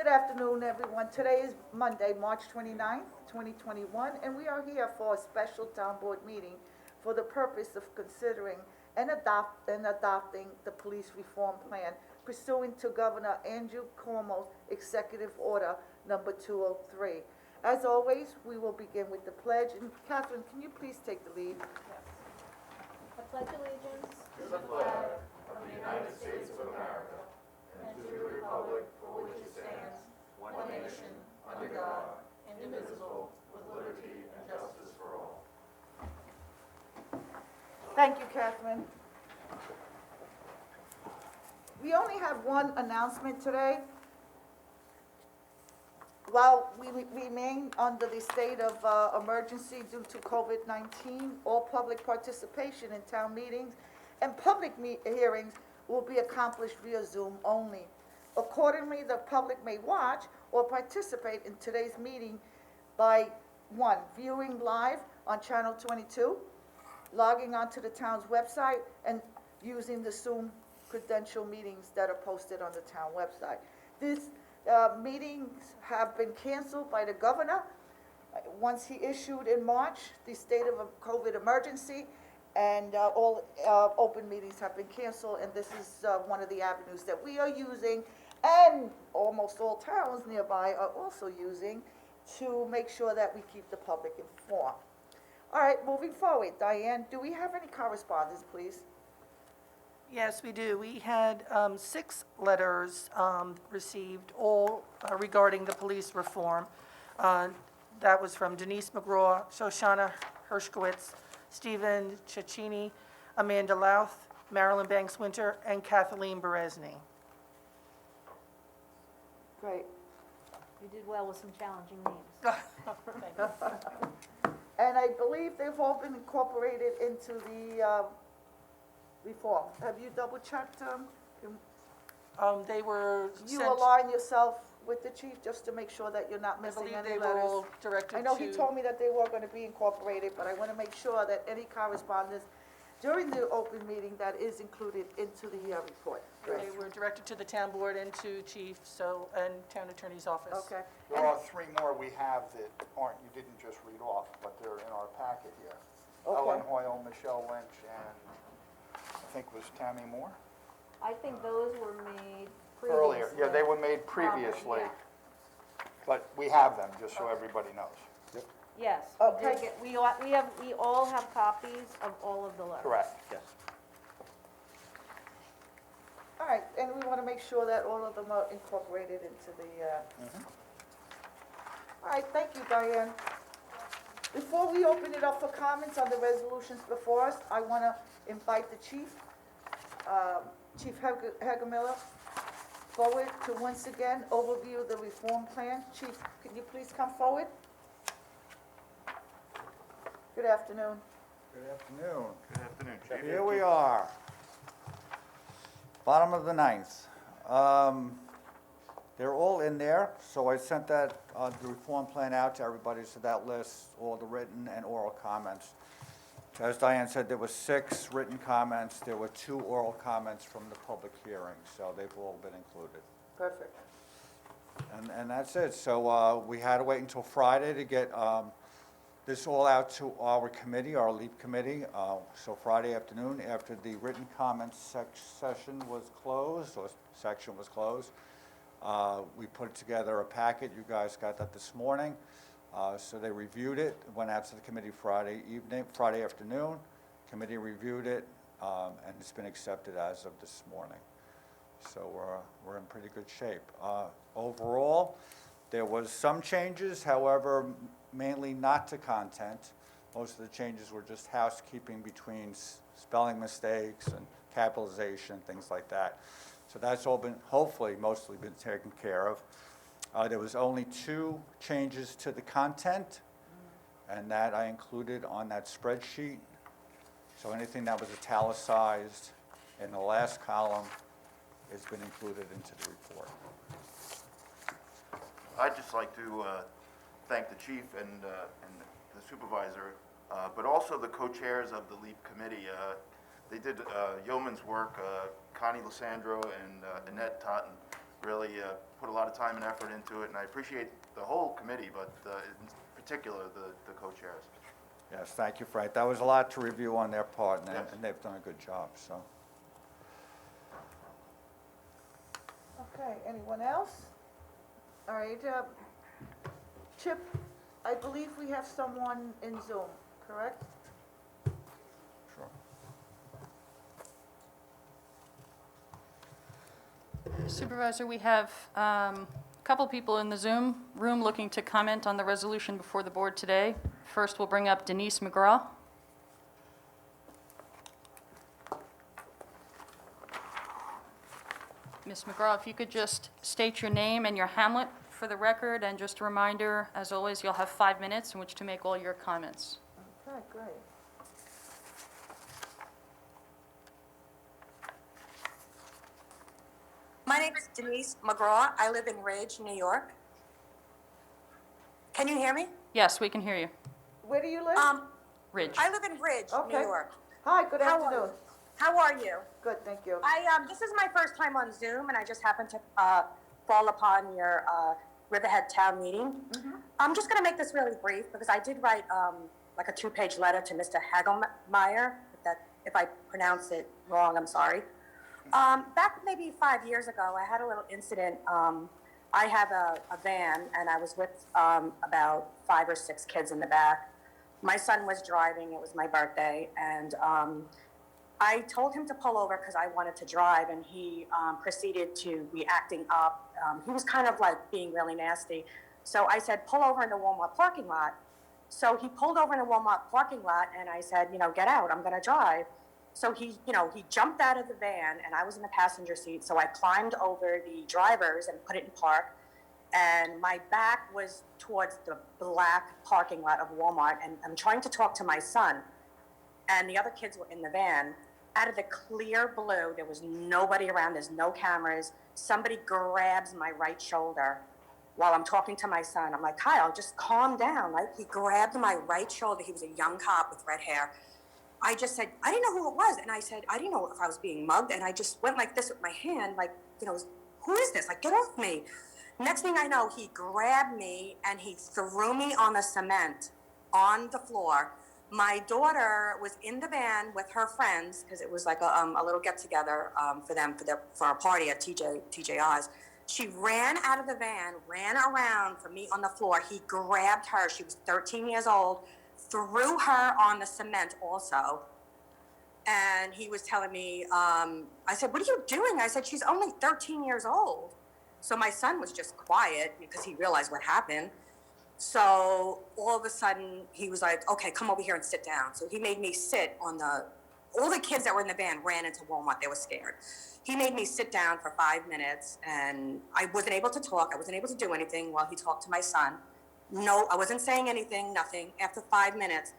Good afternoon, everyone. Today is Monday, March 29th, 2021, and we are here for a special town board meeting for the purpose of considering and adopting the police reform plan pursuant to Governor Andrew Cuomo's Executive Order Number 203. As always, we will begin with the pledge, and Catherine, can you please take the lead? I pledge allegiance to the flag of the United States of America and to the republic for which it stands, one nation, under God, indivisible, with liberty and justice for all. Thank you, Catherine. We only have one announcement today. While we remain under the state of emergency due to COVID-19, all public participation in town meetings and public hearings will be accomplished via Zoom only. Accordingly, the public may watch or participate in today's meeting by, 1, viewing live on Channel 22, logging onto the town's website, and using the Zoom credential meetings that are posted on the town website. These meetings have been canceled by the governor once he issued in March the state of a COVID emergency, and all open meetings have been canceled, and this is one of the avenues that we are using, and almost all towns nearby are also using to make sure that we keep the public informed. All right, moving forward, Diane, do we have any correspondence, please? Yes, we do. We had 6 letters received, all regarding the police reform. That was from Denise McGraw, Shoshana Hershkowitz, Stephen Cecchini, Amanda Louth, Marilyn Banks Winter, and Kathleen Berezny. Great. You did well with some challenging names. And I believe they've all been incorporated into the reform. Have you double checked them? They were You sent, align yourself with the chief just to make sure that you're not I missing believe any they were letters? all directed I know he to- told me that they were gonna be incorporated, but I wanna make sure that any correspondence during the open meeting that is included into the report. They were directed to the town board and to chief, and town attorney's office. Okay. There are 3 more we have that aren't, you didn't just read off, but they're in our packet here. Okay. Ellen Hoyle, Michelle Lynch, and I think was Tammy Moore? I think those were made previously. Earlier, yeah, they were made previously, Yeah. but we have them, just so everybody knows. Yes, Okay. we all have copies of all of the letters. Correct, yes. All right, and we wanna make sure that all of them are incorporated into the, All right, thank you, Diane. Before we open it up for comments on the resolutions before us, I wanna invite the chief, Chief Hagemiller, forward to once again overview the reform plan. Chief, could you please come forward? Good afternoon. Good afternoon. Good afternoon, Chief. Here we are. Bottom of the 9th. They're all in there, so I sent that, the reform plan out to everybody, so that lists all the written and oral comments. As Diane said, there were 6 written comments, there were 2 oral comments from the public hearing, so they've all been included. Perfect. And that's it, so we had to wait until Friday to get this all out to our committee, our LEAP committee. So Friday afternoon, after the written comments session was closed, or section was closed, we put together a packet. You guys got that this morning. So they reviewed it, went out to the committee Friday afternoon. Committee reviewed it, and it's been accepted as of this morning. So we're in pretty good shape. Overall, there was some changes, however, mainly not to content. Most of the changes were just housekeeping between spelling mistakes and capitalization, things like that. So that's all been, hopefully, mostly been taken care of. There was only 2 changes to the content, and that I included on that spreadsheet. So anything that was italicized in the last column has been included into the report. I'd just like to thank the chief and the supervisor, but also the co-chairs of the LEAP committee. They did yeoman's work. Connie Lissandro and Annette Totten really put a lot of time and effort into it, and I appreciate the whole committee, but in particular, the co-chairs. Yes, thank you, Frank. That was a lot to review on their part, and Yes. and they've done a good job, so. Okay, anyone else? All right, Chip, I believe we have someone in Zoom, correct? Sure. Supervisor, we have a couple people in the Zoom room looking to comment on the resolution before the board today. First, we'll bring up Denise McGraw. Ms. McGraw, if you could just state your name and your hamlet for the record, and just a reminder, as always, you'll have 5 minutes in which to make all your comments. Okay, great. My name is Denise McGraw. I live in Ridge, New York. Can you hear me? Yes, we can hear you. Where do you live? Ridge. I live in Ridge, New Okay. York. Hi, good How are afternoon. you? How are you? Good, thank you. This is my first time on Zoom, and I just happened to fall upon your Riverhead Town meeting. I'm just going to make this really brief because I did write like a 2-page letter to Mr. Hagelmeyer. If I pronounce it wrong, I'm sorry. Back maybe 5 years ago, I had a little incident. I have a van, and I was with about 5 or 6 kids in the back. My son was driving. It was my birthday, and I told him to pull over because I wanted to drive, and he proceeded to be acting up. He was kind of like being really nasty. So I said, pull over in the Walmart parking lot. So he pulled over in the Walmart parking lot, and I said, get out, I'm gonna drive. So he jumped out of the van, and I was in the passenger seat. So I climbed over the drivers and put it in park. And my back was towards the black parking lot of Walmart, and I'm trying to talk to my son. And the other kids were in the van. Out of the clear blue, there was nobody around, there's no cameras. Somebody grabs my right shoulder while I'm talking to my son. I'm like, Kyle, just calm down. Like, he grabbed my right shoulder. He was a young cop with red hair. I just said, I didn't know who it was. And I said, I didn't know if I was being mugged. And I just went like this with my hand, like, who is this? Like, get off me. Next thing I know, he grabbed me and he threw me on the cement on the floor. My daughter was in the van with her friends because it was like a little get together for them for our party at TJI's. She ran out of the van, ran around for me on the floor. He grabbed her. She was 13 years old, threw her on the cement also. And he was telling me, I said, what are you doing? I said, she's only 13 years old. So my son was just quiet because he realized what happened. So all of a sudden he was like, okay, come over here and sit down. So he made me sit on all the kids that were in the van ran into Walmart. They were scared. He made me sit down for 5 minutes, and I wasn't able to talk. I wasn't able to do anything while he talked to my son. No, I wasn't saying anything, nothing. After 5 minutes,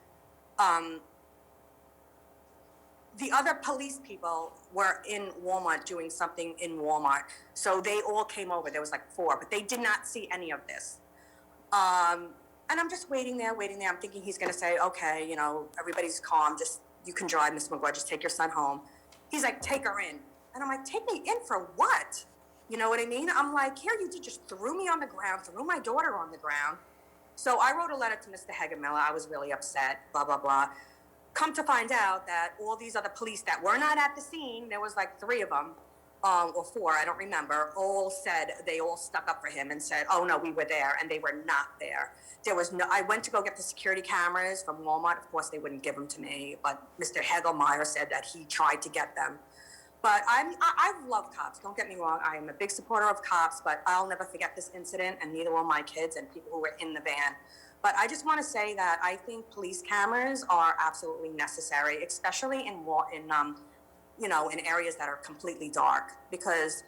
the other police people were in Walmart doing something in Walmart. So they all came over. There was like 4, but they did not see any of this. And I'm just waiting there. I'm thinking he's going to say, okay, everybody's calm. Just, you can drive, Miss McGraw. Just take your son home. He's like, take her in. And I'm like, take me in for what? You know what I mean? I'm like, here, you just threw me on the ground, threw my daughter on the ground. So I wrote a letter to Mr. Hagemiller. I was really upset, blah, blah, blah. Come to find out that all these other police that were not at the scene, there was like 3 of them, or 4, I don't remember, they all stuck up for him and said, oh no, we were there, and they were not there. I went to go get the security cameras from Walmart. Of course, they wouldn't give them to me, but Mr. Hagelmeyer said that he tried to get them. But I love cops, don't get me wrong. I am a big supporter of cops, but I'll never forget this incident, and neither will my kids and people who were in the van. But I just want to say that I think police cameras are absolutely necessary, especially in areas that are completely dark, because,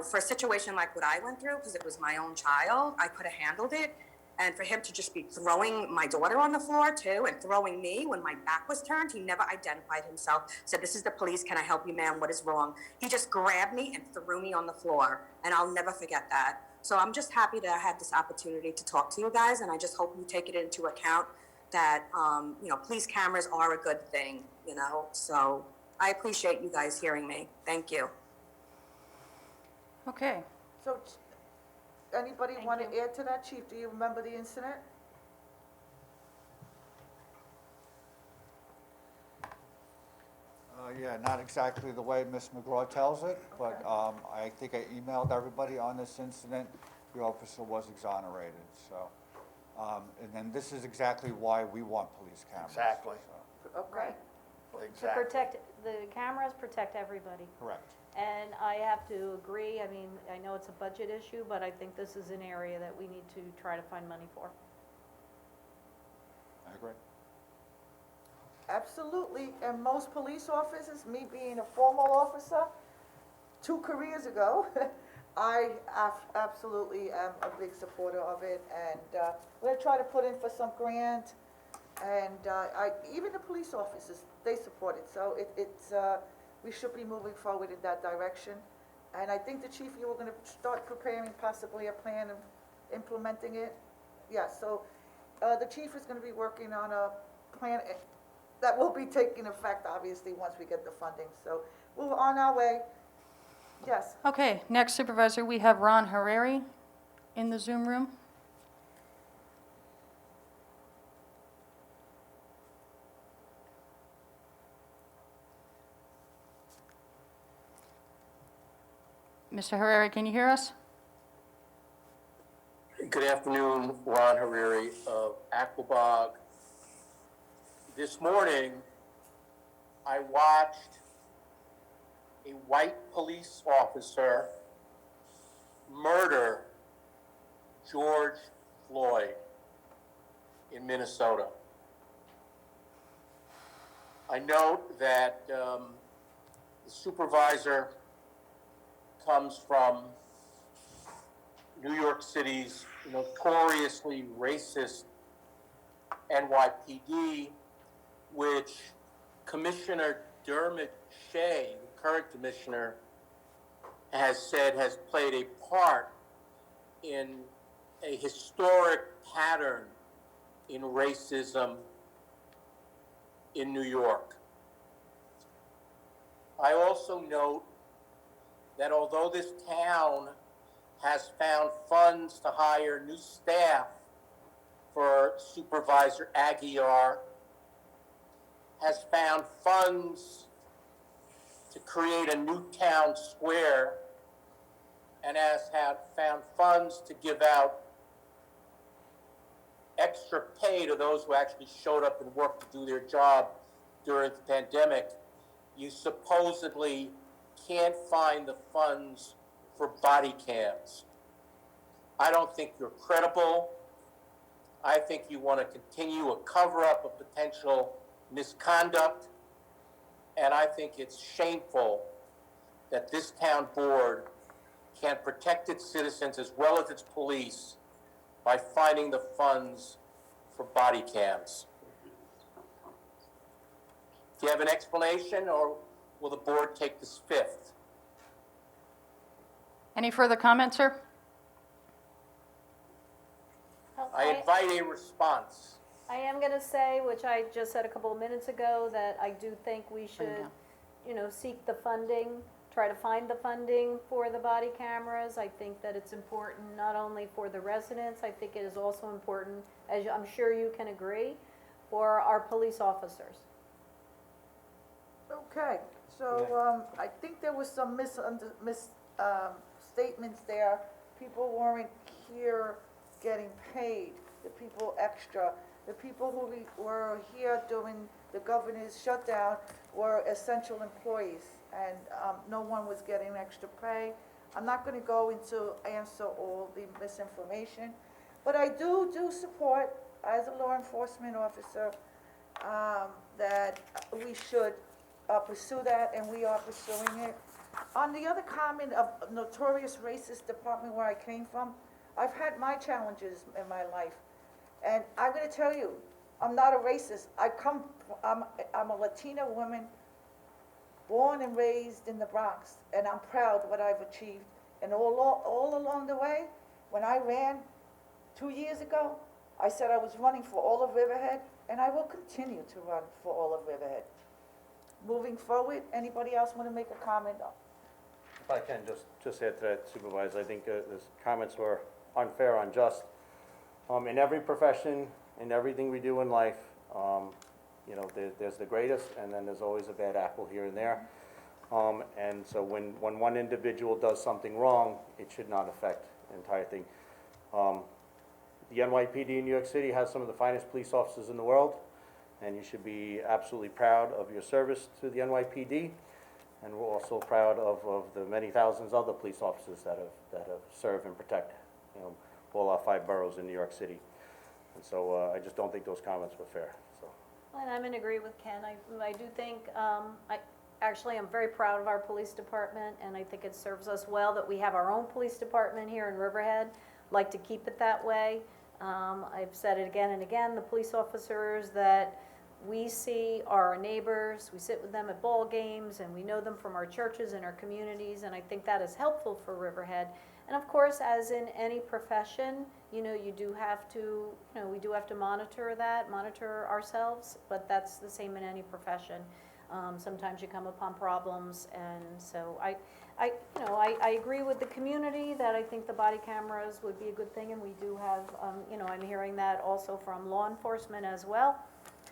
for a situation like what I went through, because it was my own child, I could have handled it. And for him to just be throwing my daughter on the floor too, and throwing me when my back was turned, he never identified himself, said, this is the police, can I help you, ma'am, what is wrong? He just grabbed me and threw me on the floor, and I'll never forget that. So I'm just happy to have this opportunity to talk to you guys, and I just hope you take it into account that, police cameras are a good thing, So I appreciate you guys hearing me. Thank you. Okay. So, anybody Thank want to you. add to that, Chief? Do you remember the incident? Yeah, not exactly the way Ms. McGraw tells it, but I think I emailed everybody on this incident. The officer was exonerated, so. And then this is exactly why we want police cameras. Exactly. so, Okay. To Exactly. protect, the cameras protect everybody. Correct. And I have to agree, I mean, I know it's a budget issue, but I think this is an area that we need to try to find money for. I agree. Absolutely, and most police officers, me being a former officer, 2 careers ago, I absolutely am a big supporter of it, and we're gonna try to put in for some grant, and even the police officers, they support it, so we should be moving forward in that direction. And I think the chief, you were gonna start preparing possibly a plan of implementing it. Yeah, so, the chief is gonna be working on a plan that will be taking effect, obviously, once we get the funding, so we're on our way. Yes, Okay, next Supervisor, we have Ron Hariri in the Zoom room. Mr. Hariri, can you hear us? Good afternoon, Ron Hariri of Aquabog. This morning, I watched a white police officer murder George Floyd in Minnesota. I note that the supervisor comes from New York City's notoriously racist NYPD, which Commissioner Dermot Shea, the current commissioner, has said has played a part in a historic pattern in racism in New York. I also note that although this town has found funds to hire new staff for Supervisor Aguiar, has found funds to create a new town square, and has found funds to give out extra pay to those who actually showed up and worked to do their job during the pandemic, you supposedly can't find the funds for body cams. I don't think you're credible. I think you want to continue a cover-up of potential misconduct, and I think it's shameful that this town board can't protect its citizens as well as its police by finding the funds for body cams. Do you have an explanation, or will the board take this fifth? Any further comments, sir? I invite a response. I am gonna say, which I just said a couple of minutes ago, that I do think we should, seek the funding, try to find the funding for the body cameras. I think that it's important not only for the residents, I think it is also important, as I'm sure you can agree, for our police officers. okay, so, I think there was some statements there. People weren't here getting paid, the people extra. The people who were here during the governor's shutdown were essential employees, and no one was getting extra pay. I'm not gonna go into answer all the misinformation, but I do support, as a law enforcement officer, that we should pursue that, and we are pursuing it. On the other comment of notorious racist department where I came from, I've had my challenges in my life. And I'm gonna tell you, I'm not a racist. I'm a Latina woman, born and raised in the Bronx, and I'm proud of what I've achieved. And all along the way, when I ran 2 years ago, I said I was running for all of Riverhead, and I will continue to run for all of Riverhead. Moving forward, anybody else wanna make a comment? If I can just add to that, Supervisor, I think his comments were unfair, unjust. In every profession, in everything we do in life, you know, there's the greatest, and then there's always a bad apple here and there. And so when one individual does something wrong, it should not affect the entire thing. The NYPD in New York City has some of the finest police officers in the world, and you should be absolutely proud of your service to the NYPD. And we're also proud of the many thousands of other police officers that have served and protect, you know, all our 5 boroughs in New York City. And so I just don't think those comments were fair, so. And I'm in agree with Ken. I do think, I'm very proud of our police department, and I think it serves us well that we have our own police department here in Riverhead. Like to keep it that way. I've said it again and again, the police officers that we see are our neighbors, we sit with them at ball games, and we know them from our churches and our communities, and I think that is helpful for Riverhead. And of course, as in any profession, you know, we do have to monitor ourselves, but that's the same in any profession. Sometimes you come upon problems, and so I agree with the community that I think the body cameras would be a good thing, and we do have, I'm hearing that also from law enforcement as well.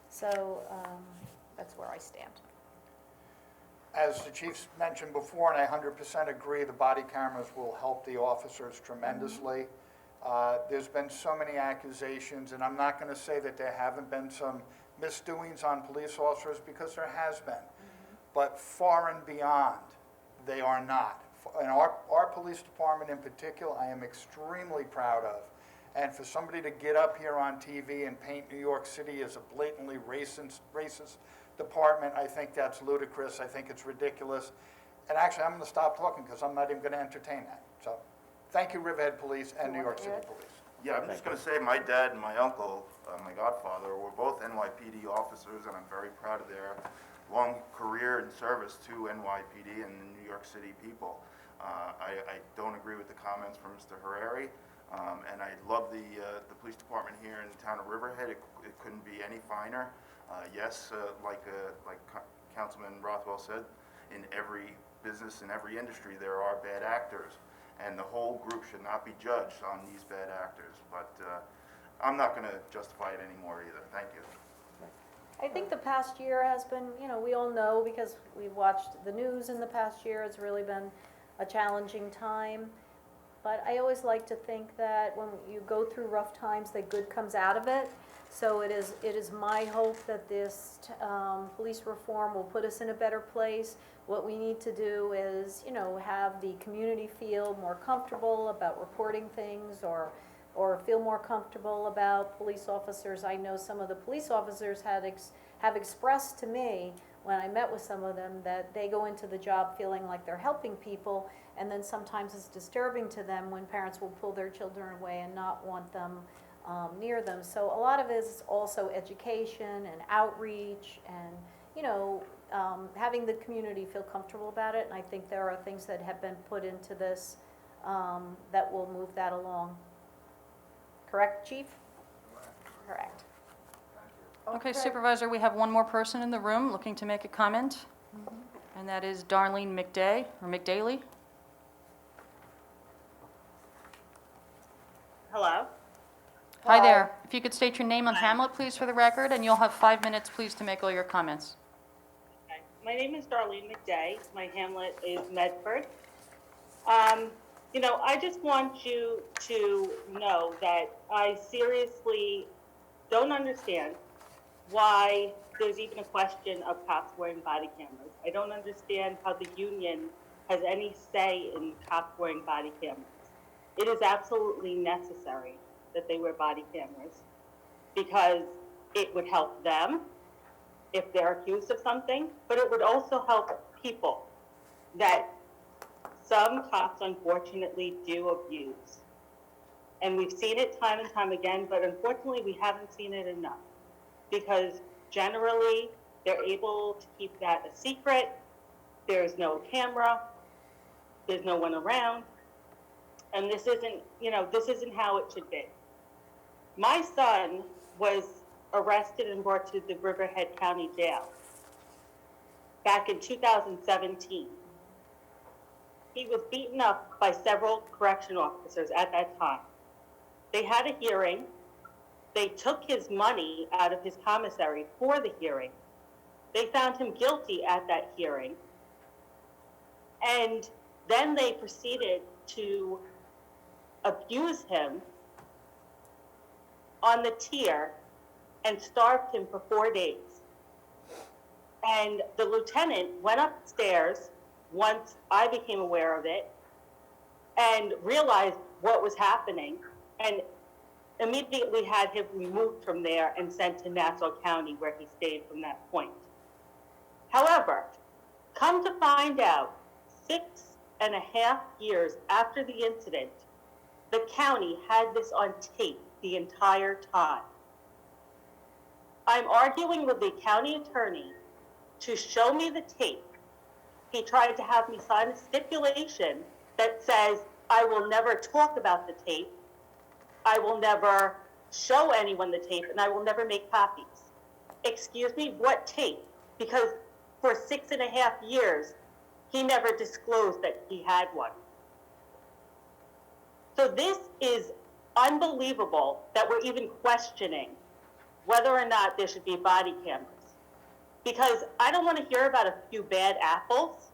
So that's where I stand. As the chief mentioned before, and I 100% agree, the body cameras will help the officers tremendously. There's been so many accusations, and I'm not going to say that there haven't been some misdoings on police officers, because there has been. But far and beyond, they are not. And our police department in particular, I am extremely proud of. And for somebody to get up here on TV and paint New York City as a blatantly racist department, I think that's ludicrous. I think it's ridiculous. And actually, I'm going to stop talking because I'm not even going to entertain that. So, thank you, Riverhead Police and New York City Police. Yeah, I'm just going to say my dad and my uncle, my godfather, were both NYPD officers, and I'm very proud of their long career and service to NYPD and the New York City people. I don't agree with the comments from Mr. Herreri, and I love the police department here in the town of Riverhead. It couldn't be any finer. Yes, like Councilman Rothwell said, in every business, in every industry, there are bad actors. And the whole group should not be judged on these bad actors. But I'm not going to justify it anymore either. Thank you. I think the past year has been, we all know because we've watched the news in the past year, it's really been a challenging time. But I always like to think that when you go through rough times, that good comes out of it. So it is my hope that this police reform will put us in a better place. What we need to do is, have the community feel more comfortable about reporting things, or feel more comfortable about police officers. I know some of the police officers have expressed to me when I met with some of them that they go into the job feeling like they're helping people, and then sometimes it's disturbing to them when parents will pull their children away and not want them near them. So a lot of it is also education and outreach and, having the community feel comfortable about it. And I think there are things that have been put into this that will move that along. Correct, Chief? Correct. Okay, Supervisor, we have one more person in the room looking to make a comment, and that is Darlene McDay, or McDaly. Hello? Hi there. If you could state your name on Hamlet, please, for the record, and you'll have 5 minutes, please, to make all your comments. Okay. My name is Darlene McDay. My hamlet is Medford. I just want you to know that I seriously don't understand why there's even a question of cops wearing body cameras. I don't understand how the union has any say in cops wearing body cameras. It is absolutely necessary that they wear body cameras because it would help them if they're accused of something, but it would also help people that some cops unfortunately do abuse. And we've seen it time and time again, but unfortunately we haven't seen it enough because generally they're able to keep that a secret. There's no camera, there's no one around, and this isn't how it should be. My son was arrested and brought to the Riverhead County Jail back in 2017. he was beaten up by several correction officers at that time. They had a hearing. They took his money out of his commissary for the hearing. They found him guilty at that hearing. And then they proceeded to abuse him on the tier and starved him for 4 days. And the lieutenant went upstairs once I became aware of it and realized what was happening and immediately had him removed from there and sent to Nassau County, where he stayed from that point. However, come to find out, 6.5 years after the incident, the county had this on tape the entire time. I'm arguing with the county attorney to show me the tape. He tried to have me sign a stipulation that says I will never talk about the tape, I will never show anyone the tape, and I will never make copies. Excuse me, what tape? Because for 6.5 years, he never disclosed that he had one. So this is unbelievable that we're even questioning whether or not there should be body cameras. Because I don't want to hear about a few bad apples.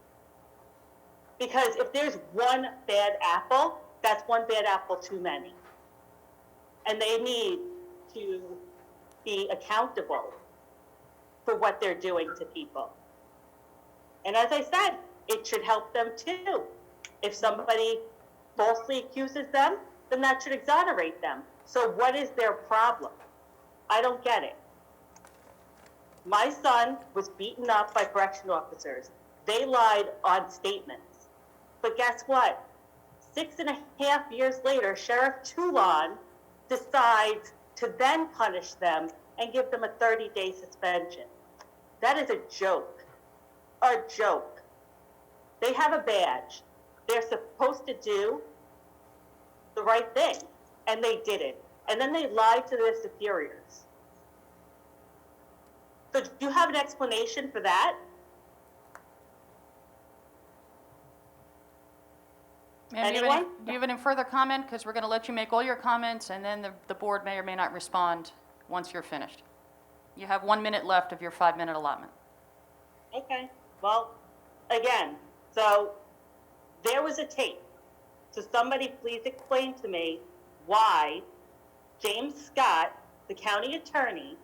Because if there's one bad apple, that's one bad apple too many. And they need to be accountable for what they're doing to people. And as I said, it should help them too. If somebody falsely accuses them, then that should exonerate them. So what is their problem? I don't get it. My son was beaten up by correction officers. They lied on statements. But guess what? 6.5 years later, Sheriff Toulon decides to then punish them and give them a 30-day suspension. That is a joke. A joke. They have a badge. They're supposed to do the right thing, and they didn't. And then they lied to their superiors. So do you have an explanation for that? Ma'am, Anyone? do you have any further comment? Because we're going to let you make all your comments, and then the board may or may not respond once you're finished. You have 1 minute left of your 5-minute allotment. Okay, well, again, so there was a tape. So somebody please explain to me why James Scott, the county attorney,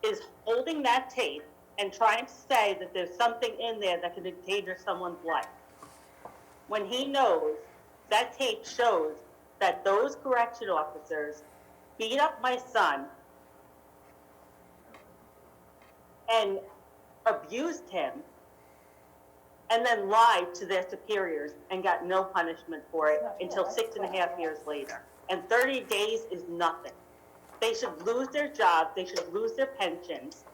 is holding that tape and trying to say that there's something in there that could endanger someone's life, when he knows that tape shows that those correction officers beat up my son and abused him and then lied to their superiors and got no punishment for it until 6.5 years later. And 30 days is nothing. They should lose their jobs, they should lose their pensions,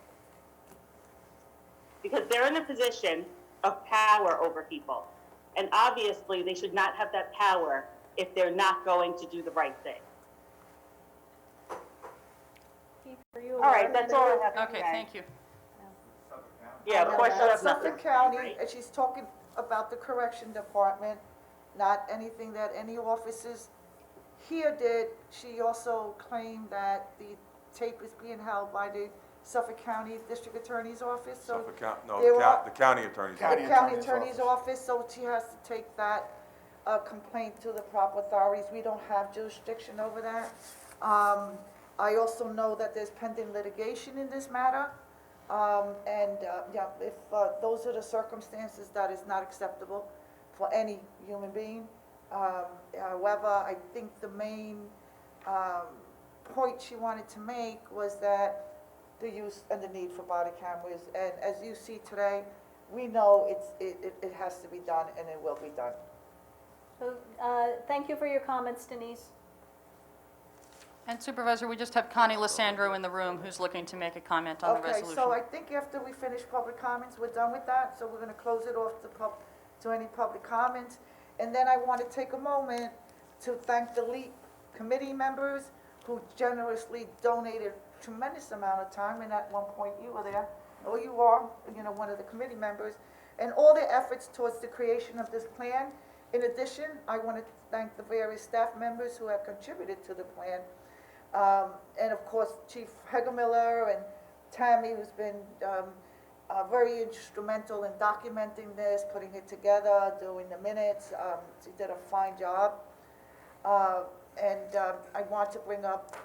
because they're in a position of power over people. And obviously, they should not have that power if they're not going to do the right thing. All right, that's all I have to say. Okay, thank you. Yeah, of course, she'll have nothing Suffolk to say, County, right? and she's talking about the correction department, not anything that any officers here did. She also claimed that the tape is being held by the Suffolk County District Attorney's Office, so. Suffolk County, no, there are- the county attorney's County office. The county Attorney's attorney's office, so she has to take that complaint to the proper authorities. We don't have jurisdiction over that. I also know that there's pending litigation in this matter. Yeah, if those are the circumstances, that is not acceptable for any human being. However, I think the main point she wanted to make was that the use and the need for body cameras. And as you see today, we know it has to be done, and it will be done. So, thank you for your comments, Denise. And Supervisor, we just have Connie Lissandro in the room who's looking to make a comment on the resolution. Okay, so I think after we finish public comments, we're done with that, so we're gonna close it off to any public comments. And then I want to take a moment to thank the LEAP committee members who generously donated tremendous amount of time, and at one point you were there, or you are, one of the committee members, and all their efforts towards the creation of this plan. In addition, I want to thank the various staff members who have contributed to the plan. And of course, Chief Hegemiller and Tammy, who's been very instrumental in documenting this, putting it together, doing the minutes. She did a fine job. And I want to bring up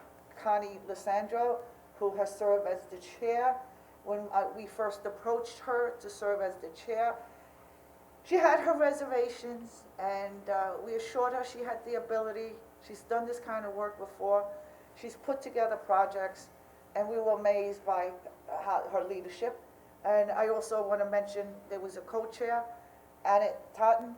Connie Lissandro, who has served as the chair. When we first approached her to serve as the chair, she had her reservations, and we assured her she had the ability. She's done this kind of work before. She's put together projects, and we were amazed by her leadership. And I also want to mention there was a co-chair, Annette Totten,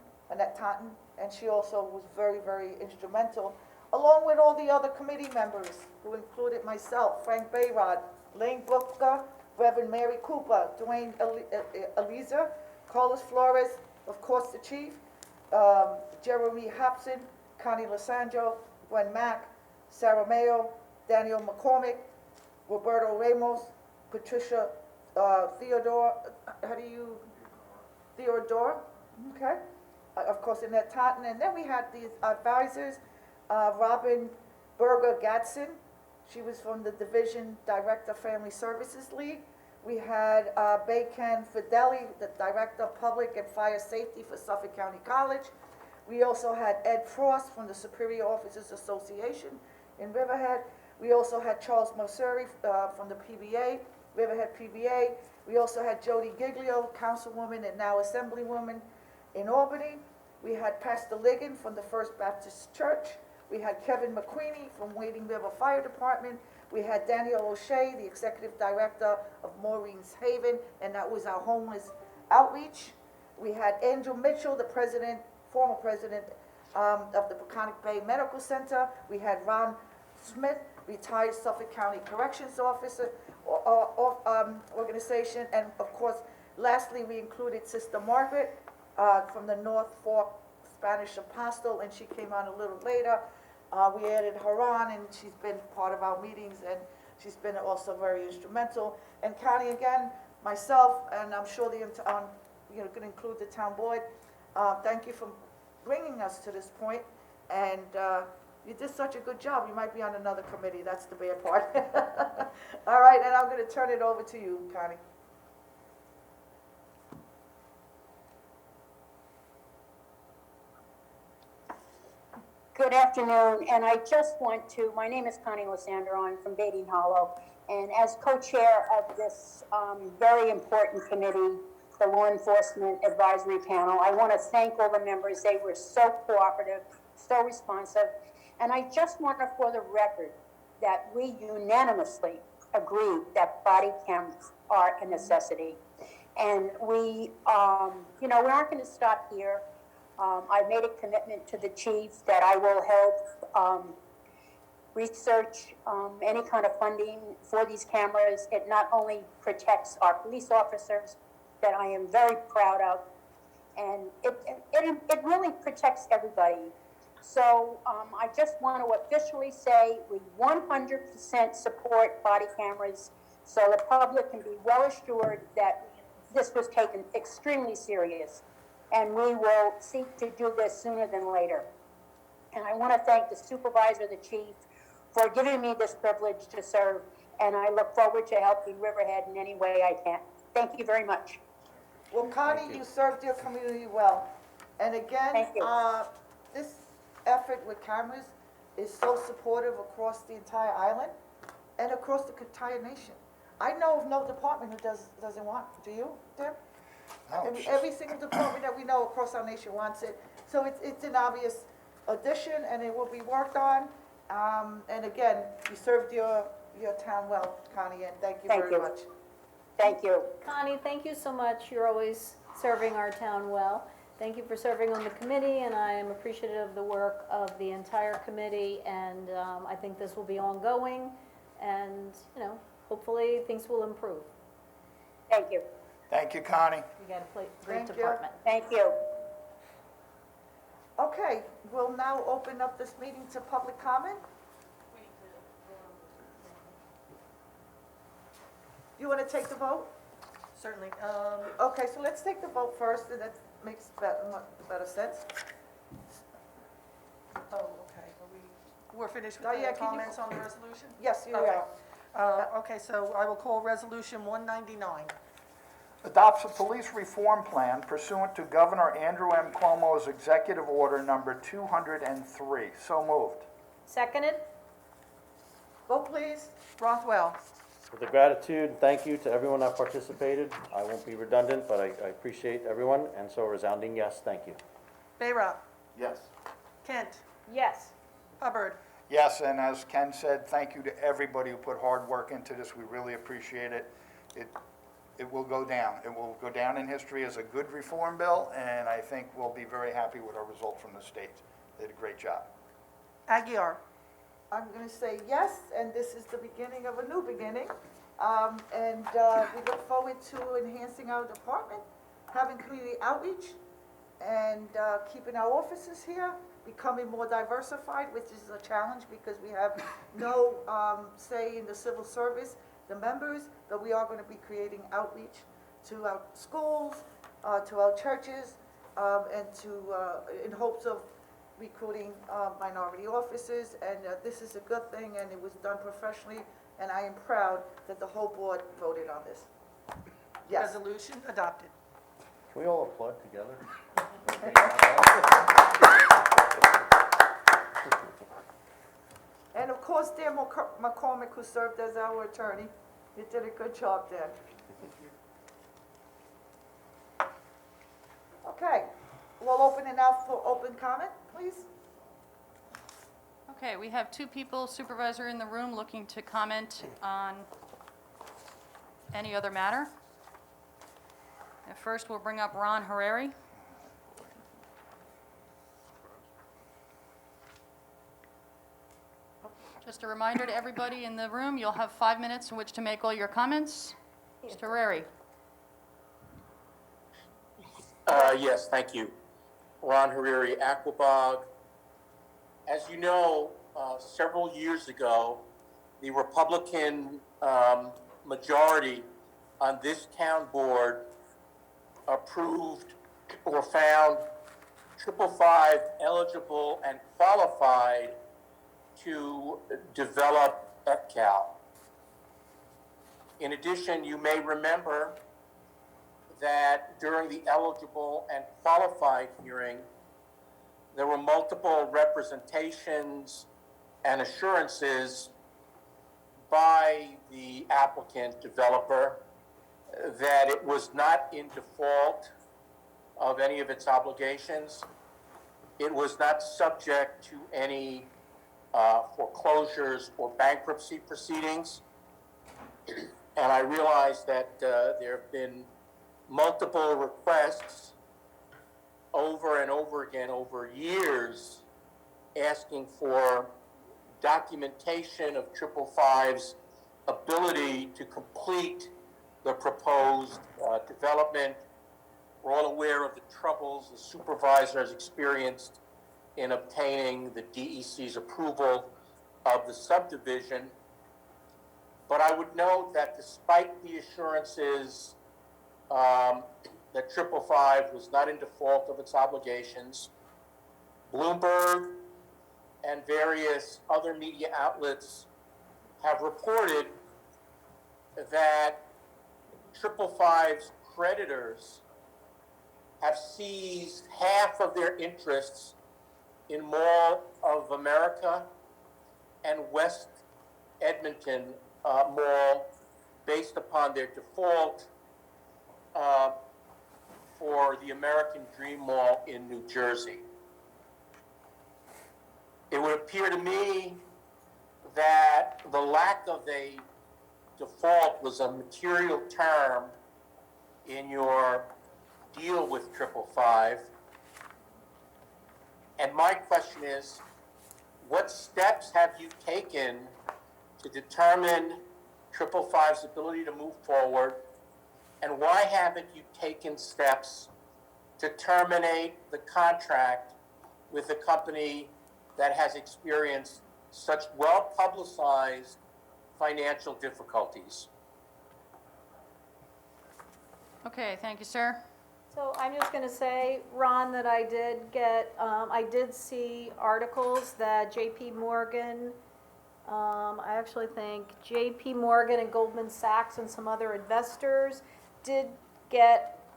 and she also was very, very instrumental, along with all the other committee members, who included myself, Frank Bayrod, Lane Booker, Reverend Mary Cooper, Dwayne Eliza, Carlos Flores, of course the chief, Jeremy Hobson, Connie Lissandro, Gwen Mack, Sarah Mayo, Daniel McCormick, Roberto Ramos, Patricia Theodore, Theodore, okay? Of course, Annette Totten, and then we had these advisors, Robin Berger Gadsden, she was from the Division Director Family Services League. We had Bayken Fideli, the Director of Public and Fire Safety for Suffolk County College. We also had Ed Frost from the Superior Officers Association in Riverhead. We also had Charles Moseri from the PBA, Riverhead PBA. We also had Jody Giglio, Councilwoman and now Assemblywoman in Albany. We had Pastor Ligon from the First Baptist Church. We had Kevin McQueenie from Wading River Fire Department. We had Daniel O'Shea, the Executive Director of Maureen's Haven, and that was our homeless outreach. We had Andrew Mitchell, the former president of the Peconic Bay Medical Center. We had Ron Smith, retired Suffolk County Corrections Officer organization, and of course, lastly, we included Sister Margaret from the North Fork Spanish Apostle, and she came on a little later. We added her on, and she's been part of our meetings, and she's been also very instrumental. And Connie, again, myself, and I'm sure going to include the town board. Thank you for bringing us to this point, and you did such a good job. You might be on another committee. That's the bad part. All right, and I'm going to turn it over to you, Connie. Good afternoon, and I just want to, my name is Connie Lissandro, I'm from Bading Hollow, and as co-chair of this very important committee, the Law Enforcement Advisory Panel, I want to thank all the members. They were so cooperative, so responsive, and I just want to, for the record, that we unanimously agreed that body cameras are a necessity. And we, we aren't going to stop here. I made a commitment to the chief that I will help research any kind of funding for these cameras. It not only protects our police officers, that I am very proud of, and it really protects everybody. So I just want to officially say we 100% support body cameras, so the public can be well assured that this was taken extremely serious. And we will seek to do this sooner than later. And I want to thank the supervisor, the chief, for giving me this privilege to serve, and I look forward to helping Riverhead in any way I can. Thank you very much. Well, Connie, you served your community well. And again, Thank you. this effort with cameras is so supportive across the entire island and across the entire nation. I know of no department who doesn't want, do you, Tim? Every single department that we know across our nation wants it. So it's an obvious addition, and it will be worked on. And again, you served your town well, Connie, and thank you very much. Thank you. Connie, thank you so much. You're always serving our town well. Thank you for serving on the committee, and I am appreciative of the work of the entire committee, and I think this will be ongoing, and, hopefully things will improve. Thank you. Thank you, Connie. You got a great Thank you. department. Thank you. Okay, we'll now open up this meeting to public comment. You want to take the vote? certainly. Okay, so let's take the vote first, and that makes better sense. Oh, okay, we're finished with Oh, yeah, the can you- comments on the resolution? Yes, you Okay. are. Okay, so I will call Resolution 199. Adopts a police reform plan pursuant to Governor Andrew M. Cuomo's Executive Order Number 203. So moved. Seconded? Vote, please. Rothwell. With the gratitude, thank you to everyone that participated. I won't be redundant, but I appreciate everyone, and so a resounding yes, thank you. Bayrock. Yes. Kent. Yes. Hubbard. Yes, and as Ken said, thank you to everybody who put hard work into this. We really appreciate it. It will go down. It will go down in history as a good reform bill, and I think we'll be very happy with our result from the state. They did a great job. Aguirre. I'm going to say yes, and this is the beginning of a new beginning. We look forward to enhancing our department, having community outreach, and keeping our offices here, becoming more diversified, which is a challenge because we have no say in the civil service, the members, but we are going to be creating outreach to our schools, to our churches, and in hopes of recruiting minority officers, and this is a good thing, and it was done professionally, and I am proud that the whole board voted on this. Yes. Resolution adopted. Can we all applaud together? And of course, Dan McCormick, who served as our attorney, you did a good job, Dan. Okay, we'll open it now for open comment, please. Okay, we have two people, supervisor in the room, looking to comment on any other matter. And first, we'll bring up Ron Harari. Just a reminder to everybody in the room, you'll have 5 minutes in which to make all your comments. Mr. Harari. Yes, thank you. Ron Hariri, Aquabog. As you know, several years ago, the Republican majority on this town board approved or found 555 eligible and qualified to develop EPCAL. In addition, you may remember that during the eligible and qualified hearing, there were multiple representations and assurances by the applicant developer that it was not in default of any of its obligations. It was not subject to any foreclosures or bankruptcy proceedings. And I realize that there have been multiple requests over and over again over years asking for documentation of 555's ability to complete the proposed development. We're all aware of the troubles the supervisor has experienced in obtaining the DEC's approval of the subdivision. But I would note that despite the assurances that 555 was not in default of its obligations, Bloomberg and various other media outlets have reported that 555's creditors have seized half of their interests in Mall of America and West Edmonton Mall based upon their default for the American Dream Mall in New Jersey. It would appear to me that the lack of a default was a material term in your deal with 555. And my question is, what steps have you taken to determine 555's ability to move forward? And why haven't you taken steps to terminate the contract with a company that has experienced such well-publicized financial difficulties? Okay, thank you, sir. So I'm just gonna say, Ron, that I did see articles that JP Morgan, I actually think JP Morgan and Goldman Sachs and some other investors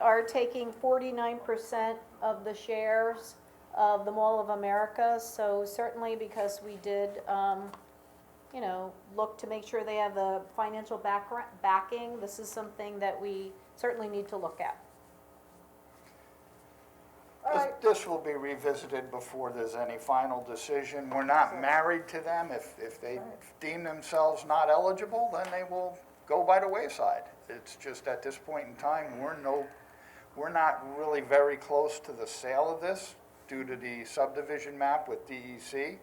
are taking 49% of the shares of the Mall of America. So certainly because we did, look to make sure they have the financial backing, this is something that we certainly need to look at. This will be revisited before there's any final decision. We're not married to them. If they deem themselves not eligible, then they will go by the wayside. It's just at this point in time, we're not really very close to the sale of this due to the subdivision map with DEC.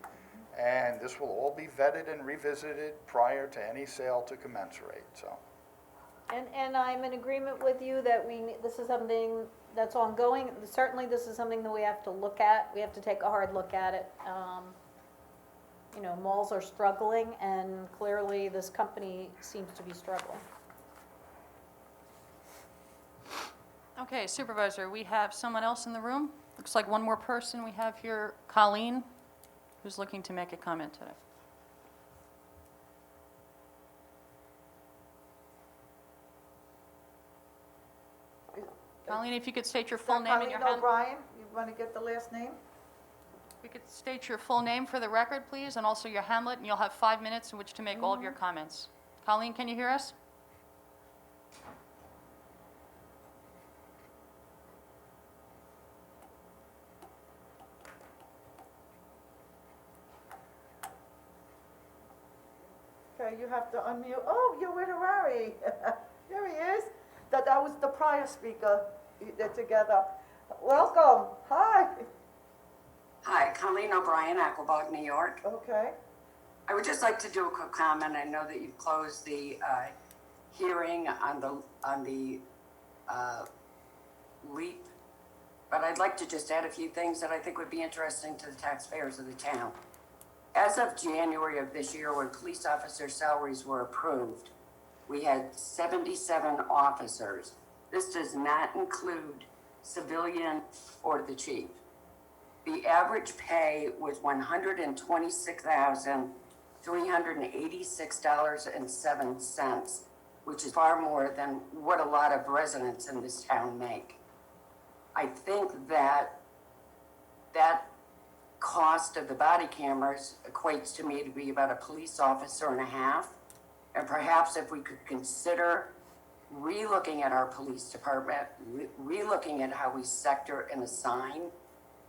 And this will all be vetted and revisited prior to any sale to commensurate, so. And I'm in agreement with you that this is something that's ongoing. Certainly, this is something that we have to look at. We have to take a hard look at it. Malls are struggling, and clearly this company seems to be struggling. Okay, Supervisor, we have someone else in the room. Looks like one more person we have here, Colleen, who's looking to make a comment today. Colleen, if you could state your full name and your Colleen handle. O'Brien, you want to get the last name? We could state your full name for the record, please, and also your hamlet, and you'll have 5 minutes in which to make all of your comments. Colleen, can you hear us? Okay, you have to unmute. Oh, you're with Harari. There he is. That was the prior speaker. They're together. Welcome. Hi. Hi, Colleen O'Brien, Aquabog, New York. Okay. I would just like to do a quick comment. I know that you've closed the hearing on the LEAP, but I'd like to just add a few things that I think would be interesting to the taxpayers of the town. As of January of this year, when police officer salaries were approved, we had 77 officers. This does not include civilian or the chief. The average pay was $126,386.07, which is far more than what a lot of residents in this town make. I think that cost of the body cameras equates to me to be about a police officer and a half. And perhaps if we could consider re-looking at our police department, re-looking at how we sector and assign,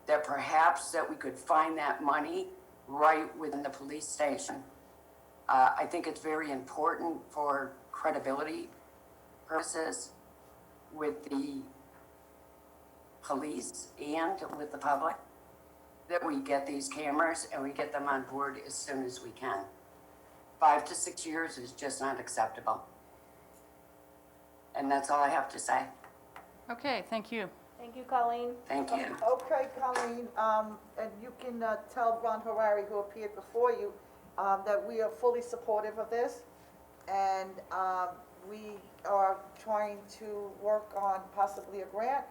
that perhaps that we could find that money right within the police station. I think it's very important for credibility purposes with the police and with the public, that we get these cameras and we get them on board as soon as we can. 5 to 6 years is just not acceptable. And that's all I have to say. Okay, thank you. Thank you, Colleen. Thank you. Okay, Colleen, and you can tell Ron Harari, who appeared before you, that we are fully supportive of this. And we are trying to work on possibly a grant.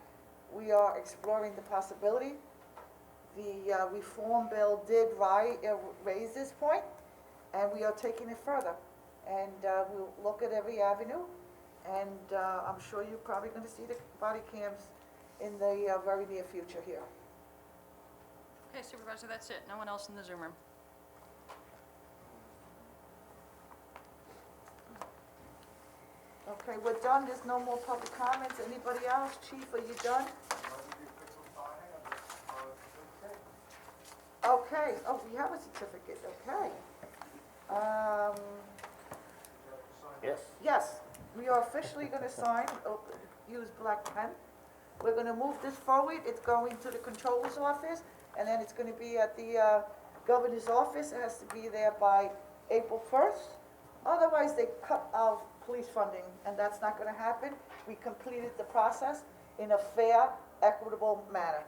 We are exploring the possibility. The reform bill did raise this point, and we are taking it further. And we'll look at every avenue, and I'm sure you're probably going to see the body cams in the very near future here. Okay, Supervisor, that's it. No one else in the Zoom room. Okay, we're done. There's no more public comments. Anybody else? Chief, are you done? Okay, oh, we have a certificate, okay. Yes. Yes, we are officially gonna sign, use black pen. We're gonna move this forward, it's going to the controller's office, and then it's gonna be at the governor's office. It has to be there by April 1st. Otherwise, they cut our police funding, and that's not gonna happen. We completed the process in a fair, equitable manner.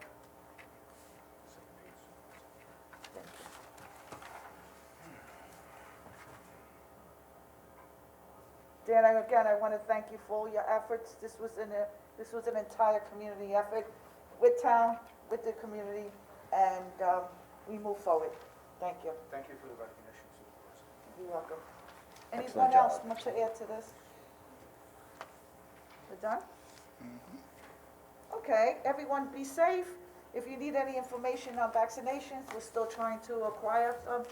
Dan, again, I want to thank you for all your efforts. This was an entire community effort with town, with the community, and we move forward. Thank you. Thank you for the recognition, Supervisor. You're welcome. Excellent Anyone else job. want to add to this? We're done? Okay, everyone be safe. If you need any information on vaccinations, we're still trying to acquire some.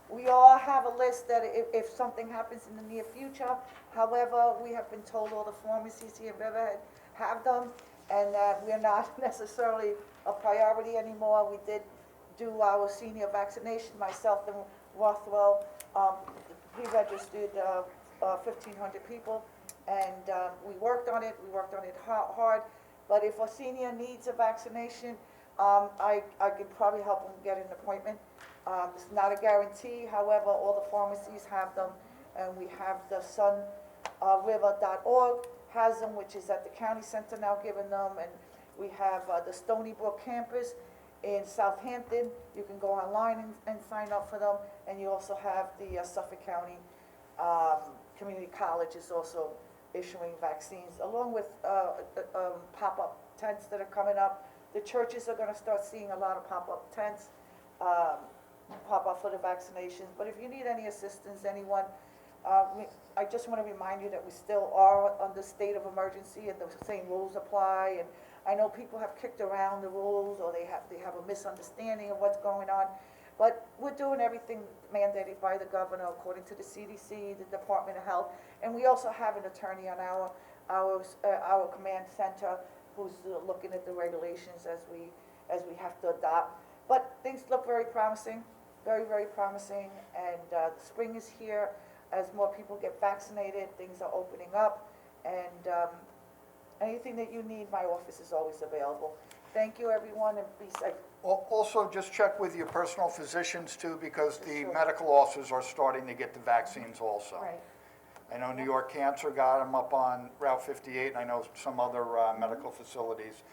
We all have a list that if something happens in the near future, however, we have been told all the pharmacies here in Riverhead have them, and that we're not necessarily a priority anymore. We did do our senior vaccination, myself and Rothwell, we registered 1,500 people, and we worked on it hard. But if a senior needs a vaccination, I could probably help them get an appointment. It's not a guarantee, however, all the pharmacies have them, and we have the sunriver.org has them, which is at the county center now giving them, and we have the Stony Brook campus in Southampton. You can go online and sign up for them, and you also have the Suffolk County Community College is also issuing vaccines, along with pop-up tents that are coming up. The churches are gonna start seeing a lot of pop-up tents, pop up for the vaccinations. But if you need any assistance, anyone, I just wanna remind you that we still are under state of emergency and the same rules apply. And I know people have kicked around the rules, or they have a misunderstanding of what's going on. But we're doing everything mandated by the governor according to the CDC, the Department of Health. And we also have an attorney on our command center who's looking at the regulations as we have to adopt. But things look very promising, very, very promising. And the spring is here. As more people get vaccinated, things are opening up. And anything that you need, my office is always available. Thank you, everyone, and be safe. Also, just check with your personal physicians too, because the medical officers are starting to get the vaccines also. Right. I know New York Cancer got them up on Route 58, and I know some other medical facilities,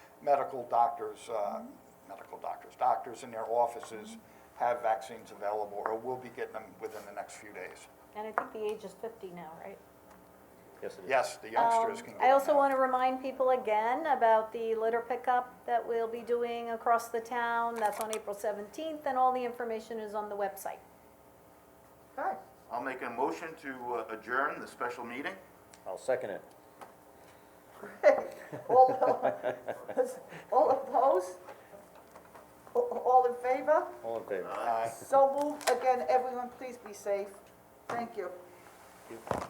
doctors in their offices have vaccines available, or will be getting them within the next few days. And I think the age is 50 now, right? Yes, it is. Yes, the youngsters can get them I also now. want to remind people again about the litter pickup that we'll be doing across the town. That's on April 17th, and all the information is on the website. Okay. I'll make a motion to adjourn the special meeting. I'll second it. All opposed? All in favor? All in favor? Aye. So moved. Again, everyone, please be safe. Thank you. Thank you.